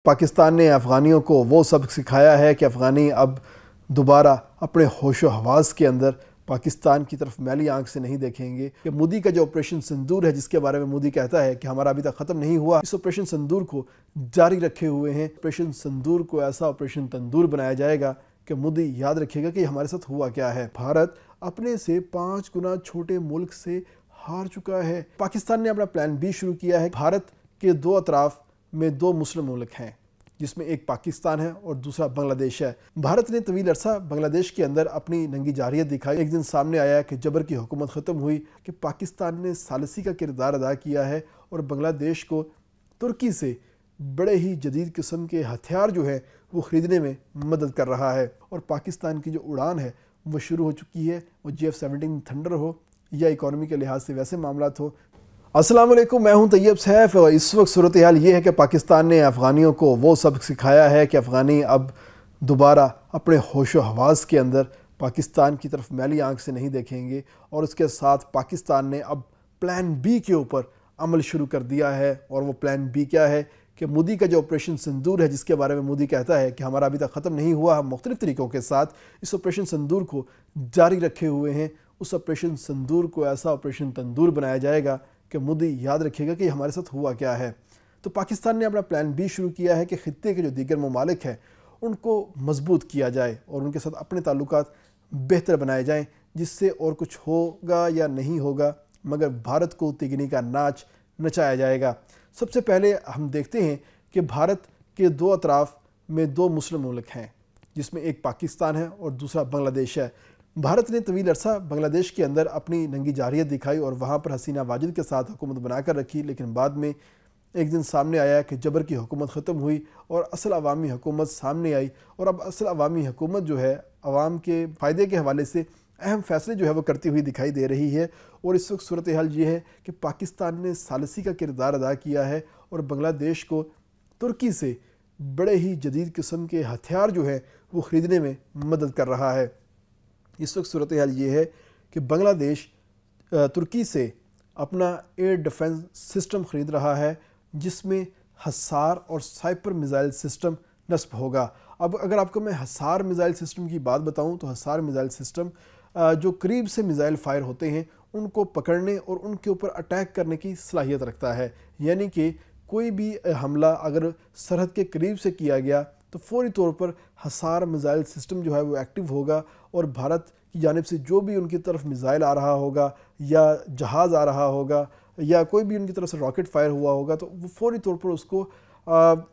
پاکستان نے افغانیوں کو وہ سبق سکھایا ہے کہ افغانی اب دوبارہ اپنے ہوش و حواس کے اندر پاکستان کی طرف میلی آنکھ سے نہیں دیکھیں گے کہ مودی کا جو آپریشن سندور ہے، جس کے بارے میں مودی کہتا ہے کہ ہمارا ابھی تک ختم نہیں ہوا، اس آپریشن سندور کو جاری رکھے ہوئے ہیں۔ آپریشن سندور کو ایسا آپریشن تندور بنایا جائے گا کہ مودی یاد رکھے گا کہ ہمارے ساتھ ہوا کیا ہے۔ بھارت اپنے سے 5 گنا چھوٹے ملک سے ہار چکا ہے۔ پاکستان نے اپنا پلان بی شروع کیا ہے۔ بھارت کے 2 اطراف میں 2 مسلم ملک ہیں، جس میں ایک پاکستان ہے اور دوسرا بنگلہ دیش ہے۔ بھارت نے طویل عرصہ بنگلہ دیش کے اندر اپنی ننگی جارحیت دکھائی۔ ایک دن سامنے آیا کہ جبر کی حکومت ختم ہوئی کہ پاکستان نے ثالثی کا کردار ادا کیا ہے اور بنگلہ دیش کو ترکی سے بڑے ہی جدید قسم کے ہتھیار جو ہیں وہ خریدنے میں مدد کر رہا ہے، اور پاکستان کی جو اڑان ہے وہ شروع ہو چکی ہے، وہ F-17 تھنڈر ہو یا اکانومی کے لحاظ سے ویسے معاملات ہو۔ السلام علیکم، میں ہوں طیب سیف، اور اس وقت صورتحال یہ ہے کہ پاکستان نے افغانیوں کو وہ سبق سکھایا ہے کہ افغانی اب دوبارہ اپنے ہوش و حواس کے اندر پاکستان کی طرف میلی آنکھ سے نہیں دیکھیں گے، اور اس کے ساتھ پاکستان نے اب پلان بی کے اوپر عمل شروع کر دیا ہے۔ اور وہ پلان بی کیا ہے کہ مودی کا جو آپریشن سندور ہے، جس کے بارے میں مودی کہتا ہے کہ ہمارا ابھی تک ختم نہیں ہوا، ہم مختلف طریقوں کے ساتھ اس آپریشن سندور کو جاری رکھے ہوئے ہیں۔ اس آپریشن سندور کو ایسا آپریشن تندور بنایا جائے گا کہ مودی یاد رکھے گا کہ ہمارے ساتھ ہوا کیا ہے۔ تو پاکستان نے اپنا پلان بی شروع کیا ہے کہ خطے کے جو دیگر ممالک ہیں ان کو مضبوط کیا جائے اور ان کے ساتھ اپنے تعلقات بہتر بنائے جائیں، جس سے اور کچھ ہوگا یا نہیں ہوگا مگر بھارت کو تیگنی کا ناچ نچایا جائے گا۔ سب سے پہلے ہم دیکھتے ہیں کہ بھارت کے 2 اطراف میں 2 مسلم ملک ہیں، جس میں ایک پاکستان ہے اور دوسرا بنگلہ دیش ہے۔ بھارت نے طویل عرصہ بنگلہ دیش کے اندر اپنی ننگی جارحیت دکھائی اور وہاں پر حسینہ واجد کے ساتھ حکومت بنا کر رکھی، لیکن بعد میں ایک دن سامنے آیا کہ جبر کی حکومت ختم ہوئی اور اصل عوامی حکومت سامنے آئی، اور اب اصل عوامی حکومت جو ہے عوام کے فائدے کے حوالے سے اہم فیصلے جو ہے وہ کرتی ہوئی دکھائی دے رہی ہے۔ اور اس وقت صورتحال یہ ہے کہ پاکستان نے ثالثی کا کردار ادا کیا ہے اور بنگلہ دیش کو ترکی سے بڑے ہی جدید قسم کے ہتھیار جو ہیں وہ خریدنے میں مدد کر رہا ہے۔ اس وقت صورتحال یہ ہے کہ بنگلہ دیش ترکی سے اپنا ایئر ڈیفنس سسٹم خرید رہا ہے، جس میں حصار اور سائپر میزائل سسٹم نصب ہوگا۔ اب اگر آپ کو میں حصار میزائل سسٹم کی بات بتاؤں تو حصار میزائل سسٹم جو قریب سے میزائل فائر ہوتے ہیں ان کو پکڑنے اور ان کے اوپر اٹیک کرنے کی صلاحیت رکھتا ہے، یعنی کہ کوئی بھی حملہ اگر سرحد کے قریب سے کیا گیا تو فوری طور پر حصار میزائل سسٹم جو ہے وہ ایکٹیو ہوگا، اور بھارت کی جانب سے جو بھی ان کی طرف میزائل آ رہا ہوگا یا جہاز آ رہا ہوگا یا کوئی بھی ان کی طرف سے راکٹ فائر ہوا ہوگا تو وہ فوری طور پر اس کو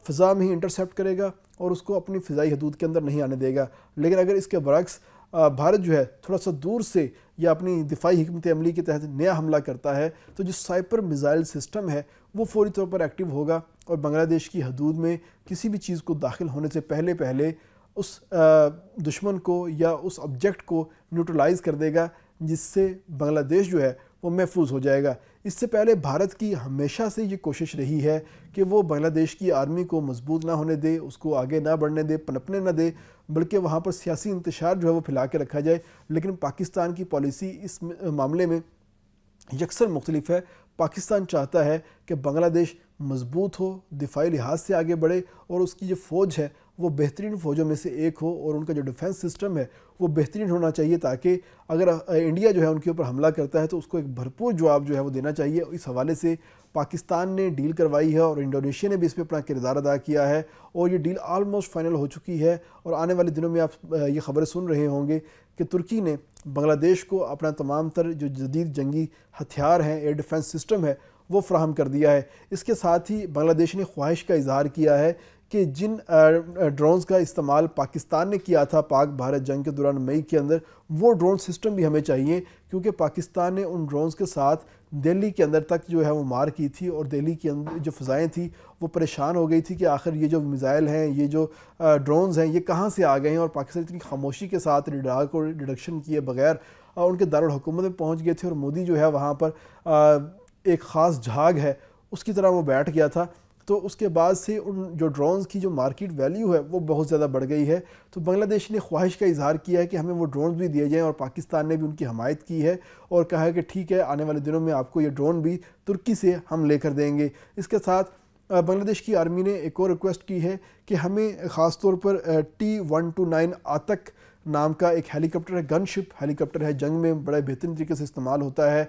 فضا میں ہی انٹرسیپٹ کرے گا اور اس کو اپنی فضائی حدود کے اندر نہیں آنے دے گا۔ لیکن اگر اس کے برعکس بھارت جو ہے تھوڑا سا دور سے یا اپنی دفاعی حکمت عملی کے تحت نیا حملہ کرتا ہے تو جو سائپر میزائل سسٹم ہے وہ فوری طور پر ایکٹیو ہوگا اور بنگلہ دیش کی حدود میں کسی بھی چیز کو داخل ہونے سے پہلے اس دشمن کو یا اس آبجیکٹ کو نیوٹرلائز کر دے گا، جس سے بنگلہ دیش جو ہے وہ محفوظ ہو جائے گا۔ اس سے پہلے بھارت کی ہمیشہ سے یہ کوشش رہی ہے کہ وہ بنگلہ دیش کی آرمی کو مضبوط نہ ہونے دے، اس کو آگے نہ بڑھنے دے، پنپنے نہ دے، بلکہ وہاں پر سیاسی انتشار جو ہے وہ پھیلا کے رکھا جائے۔ لیکن پاکستان کی پالیسی اس معاملے میں یکسر مختلف ہے۔ پاکستان چاہتا ہے کہ بنگلہ دیش مضبوط ہو، دفاعی لحاظ سے آگے بڑھے، اور اس کی جو فوج ہے وہ بہترین فوجوں میں سے ایک ہو، اور ان کا جو ڈیفنس سسٹم ہے وہ بہترین ہونا چاہیے، تاکہ اگر انڈیا جو ہے ان کے اوپر حملہ کرتا ہے تو اس کو ایک بھرپور جواب جو ہے وہ دینا چاہیے۔ اس حوالے سے پاکستان نے ڈیل کروائی ہے اور انڈونیشیا نے بھی اس پہ اپنا کردار ادا کیا ہے، اور یہ ڈیل آلموسٹ فائنل ہو چکی ہے، اور آنے والے دنوں میں آپ یہ خبریں سن رہے ہوں گے کہ ترکی نے بنگلہ دیش کو اپنا تمام تر جو جدید جنگی ہتھیار ہیں، ایئر ڈیفنس سسٹم ہے، وہ فراہم کر دیا ہے۔ اس کے ساتھ ہی بنگلہ دیش نے خواہش کا اظہار کیا ہے کہ جن ڈرونز کا استعمال پاکستان نے کیا تھا پاک بھارت جنگ کے دوران مئی کے اندر، وہ ڈرون سسٹم بھی ہمیں چاہیے، کیونکہ پاکستان نے ان ڈرونز کے ساتھ دہلی کے اندر تک جو ہے وہ مار کی تھی، اور دہلی کے اندر جو فضائیں تھیں وہ پریشان ہو گئی تھی کہ آخر یہ جو میزائل ہیں، یہ جو ڈرونز ہیں، یہ کہاں سے آ گئے ہیں، اور پاکستان اتنی خاموشی کے ساتھ ریڈار کو ڈیڈکشن کیے بغیر ان کے دارالحکومت میں پہنچ گئے تھے، اور مودی جو ہے وہاں پر ایک خاص جھاگ ہے اس کی طرح وہ بیٹھ گیا تھا۔ تو اس کے بعد سے ان جو ڈرونز کی جو مارکیٹ ویلیو ہے وہ بہت زیادہ بڑھ گئی ہے۔ تو بنگلہ دیش نے خواہش کا اظہار کیا ہے کہ ہمیں وہ ڈرونز بھی دیے جائیں، اور پاکستان نے بھی ان کی حمایت کی ہے اور کہا ہے کہ ٹھیک ہے، آنے والے دنوں میں آپ کو یہ ڈرون بھی ترکی سے ہم لے کر دیں گے۔ اس کے ساتھ बांग्लादेश की आर्मी ने एक और रिक्वेस्ट की है कि हमें ख़ास तौर पर T-129 आतक नाम का एक हेलीकॉप्टर है, गनशिप हेलीकॉप्टर है, जंग में बड़े बेहतरीन तरीके से इस्तेमाल होता है।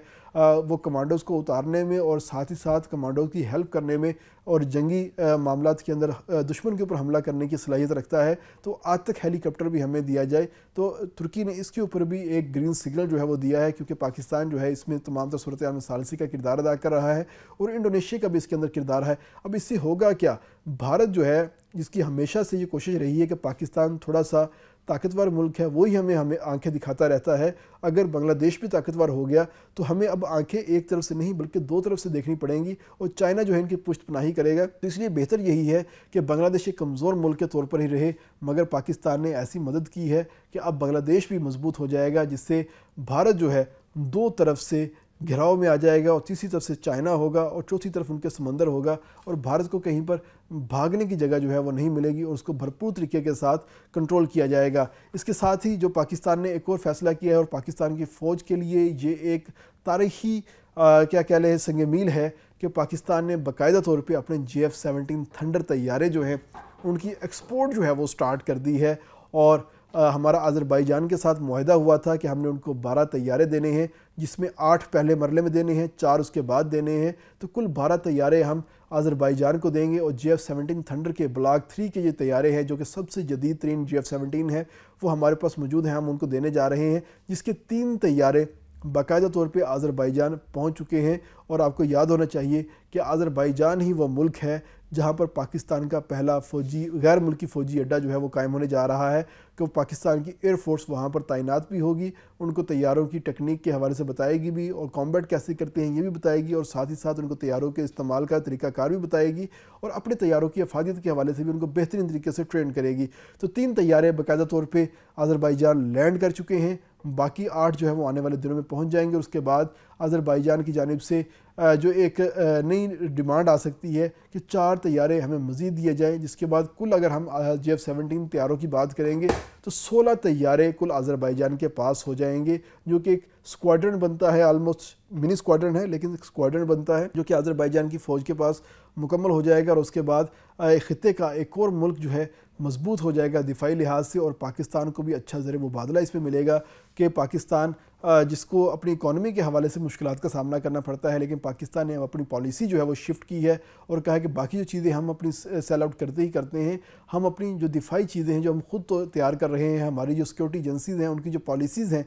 वो कमांडोज़ को उतारने में और साथ ही साथ कमांडोज़ की हेल्प करने में और जंगी मामलात के अंदर दुश्मन के ऊपर हमला करने की सलाहियत रखता है। तो आतक हेलीकॉप्टर भी हमें दिया जाए। तो तुर्की ने इसके ऊपर भी एक ग्रीन सिग्नल जो है वो दिया है, क्योंकि पाकिस्तान जो है इसमें तमाम तर सूरत में सालसी का किरदार अदा कर रहा है और इंडोनेशिया का भी इसके अंदर किरदार है। अब इससे होगा क्या, भारत जो है जिसकी हमेशा से ये कोशिश रही है कि पाकिस्तान थोड़ा सा ताकतवर मुल्क है, वही हमें आंखें दिखाता रहता है। अगर बांग्लादेश भी ताकतवर हो गया तो हमें अब आंखें एक तरफ से नहीं बल्कि दो तरफ से देखनी पड़ेंगी और चाइना जो है इनकी पुष्टपनाही करेगा। तो इसलिए बेहतर यही है कि बांग्लादेश एक कमज़ोर मुल्क के तौर पर ही रहे, मगर पाकिस्तान ने ऐसी मदद की है कि अब बांग्लादेश भी मजबूत हो जाएगा, जिससे भारत जो है दो तरफ से घेराव में आ जाएगा और तीसरी तरफ से चाइना होगा और चौथी तरफ उनके समंदर होगा और भारत को कहीं पर भागने की जगह जो है वो नहीं मिलेगी और उसको भरपूर तरीके के साथ कंट्रोल किया जाएगा। इसके साथ ही जो पाकिस्तान ने एक और फैसला किया है और पाकिस्तान की फ़ौज के लिए ये एक तारीखी क्या कह लें संग मील है कि पाकिस्तान ने बाकायदा तौर पे अपने JF-17 थंडर तैयारे जो हैं उनकी एक्सपोर्ट जो है वो स्टार्ट कर दी है। और हमारा अज़रबैजान के साथ मुआहदा हुआ था कि हमने उनको 12 तैयारे देने हैं, जिसमें 8 पहले मरले में देने हैं, 4 उसके बाद देने हैं। तो कुल 12 तैयारे हम अज़रबैजान को देंगे और JF-17 थंडर के ब्लॉक 3 के ये तैयारे हैं जो कि सबसे जदीद तरीन JF-17 है, वो हमारे पास मौजूद हैं, हम उनको देने जा रहे हैं, जिसके 3 तैयारे बाकायदा तौर पे अज़रबैजान पहुंच चुके हैं। और आपको याद होना चाहिए कि अज़रबैजान ही वो मुल्क है जहां पर पाकिस्तान का पहला फ़ौजी गैर मुल्की फ़ौजी अड्डा जो है वो कायम होने जा रहा है, कि पाकिस्तान की एयर फोर्स वहां पर तैनात भी होगी, उनको तैयारों की टेक्निक के हवाले से बताएगी भी और कॉम्बैट कैसे करते हैं ये भी बताएगी और साथ ही साथ उनको तैयारों के इस्तेमाल का तरीक़ाकार भी बताएगी और अपने तैयारों की अफादियत के हवाले से भी उनको बेहतरीन तरीके से ट्रेन करेगी। तो 3 तैयारे बाकायदा तौर पर अज़रबैजान लैंड कर चुके हैं, बाकी 8 जो है वो आने वाले दिनों में पहुंच जाएंगे। उसके बाद अज़रबैजान की जानिब से जो एक नई डिमांड आ सकती है कि 4 तैयारे हमें मज़ीद दिए जाएँ, जिसके बाद कुल अगर हम JF-17 तैयारों की बात करेंगे तो 16 तैयारे कुल अज़रबैजान के पास हो जाएंगे, जो कि एक स्क्वाड्रन बनता है, ऑलमोस्ट मिनी स्क्वाड्रन है लेकिन स्क्वाड्रन बनता है, जो कि अज़रबैजान की फ़ौज के पास मुकम्मल हो जाएगा। और उसके बाद ख़ित्ते का एक और मुल्क जो है मजबूत हो जाएगा दिफाई लिहाज से और पाकिस्तान को भी अच्छा ज़र मुबादला इसमें मिलेगा कि पाकिस्तान जिसको अपनी इकॉनमी के हवाले से मुश्किलात का सामना करना पड़ता है, लेकिन पाकिस्तान ने अपनी पॉलिसी जो है वो शिफ्ट की है और कहा है कि बाकी जो चीज़ें हम अपनी सेल आउट करते ही करते हैं, हम अपनी जो दिफाई चीज़ें हैं जो हम खुद तो तैयार कर रहे हैं, हमारी जो सिक्योरिटी एजेंसीज़ हैं उनकी जो पॉलिसीज़ हैं,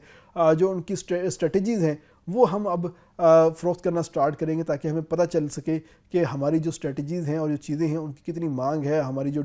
जो उनकी स्ट्रेटजीज़ हैं, वो हम अब फ़रोख्त करना स्टार्ट करेंगे ताकि हमें पता चल सके कि हमारी जो स्ट्रेटजीज़ हैं और जो चीज़ें हैं उनकी कितनी मांग है, हमारी जो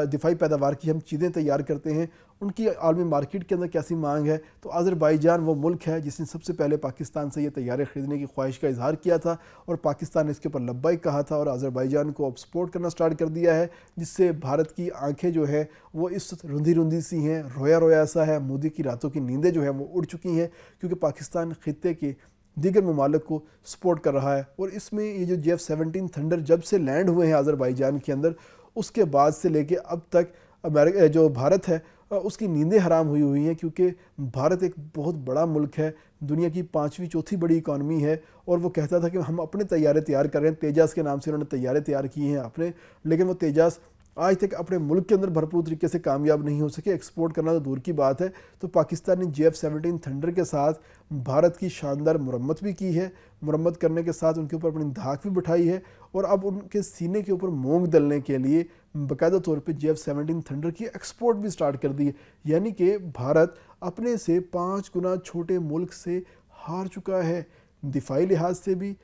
दिफाई पैदावार की हम चीज़ें तैयार करते हैं उनकी आलमी मार्केट के अंदर कैसी मांग है। तो अज़रबैजान वो मुल्क है जिसने सबसे पहले पाकिस्तान से ये तैयारे ख़रीदने की ख्वाहिश का इजहार किया था और पाकिस्तान ने इसके ऊपर लब्बाइक कहा था और अज़रबैजान को अब सपोर्ट करना स्टार्ट कर दिया है, जिससे भारत की आंखें जो है वो इस रुंधी रुंधी सी हैं, रोया रोया सा है, मोदी की रातों की नींदें जो है वो उड़ चुकी हैं, क्योंकि पाकिस्तान ख़ित्ते के दीगर ममालिक को सपोर्ट कर रहा है। और इसमें ये जो JF-17 थंडर जब से लैंड हुए हैं अज़रबैजान के अंदर, उसके बाद से लेके अब तक अमेरिका जो भारत है उसकी नींदें हराम हुई हैं, क्योंकि भारत एक बहुत बड़ा मुल्क है, दुनिया की 5वीं चौथी बड़ी इकॉनमी है और वो कहता था कि हम अपने तैयारे तैयार कर रहे हैं, तेजास के नाम से उन्होंने तैयारे तैयार किए हैं अपने, लेकिन वो तेजास आज तक अपने मुल्क के अंदर भरपूर तरीके से कामयाब नहीं हो सके, एक्सपोर्ट करना तो दूर की बात है। तो पाकिस्तान ने JF-17 थंडर के साथ भारत की शानदार मुरम्मत भी की है, मुरम्मत करने के साथ उनके ऊपर अपनी धाक भी बिठाई है और अब उनके सीने के ऊपर मूंग दलने के लिए बाकायदा तौर पे JF-17 थंडर की एक्सपोर्ट भी स्टार्ट कर दी है। यानी कि भारत अपने से 5 गुना छोटे मुल्क से हार चुका है, दिफाई लिहाज से भी,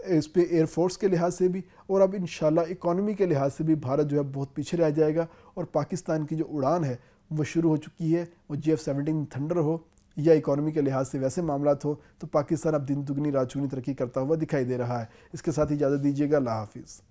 इस पे एयर फोर्स के लिहाज से भी, और अब इंशाल्लाह इकॉनमी के लिहाज से भी भारत जो है बहुत पीछे रह जाएगा और पाकिस्तान की जो उड़ान है वो शुरू हो चुकी है। वो JF-17 थंडर हो या इकॉनमी के लिहाज से वैसे मामलात हो, तो पाकिस्तान अब दिन दुगनी रात चौगुनी तरक्की करता हुआ दिखाई दे रहा है। इसके साथ इजाज़त दीजिएगा, अल्लाह हाफिज़।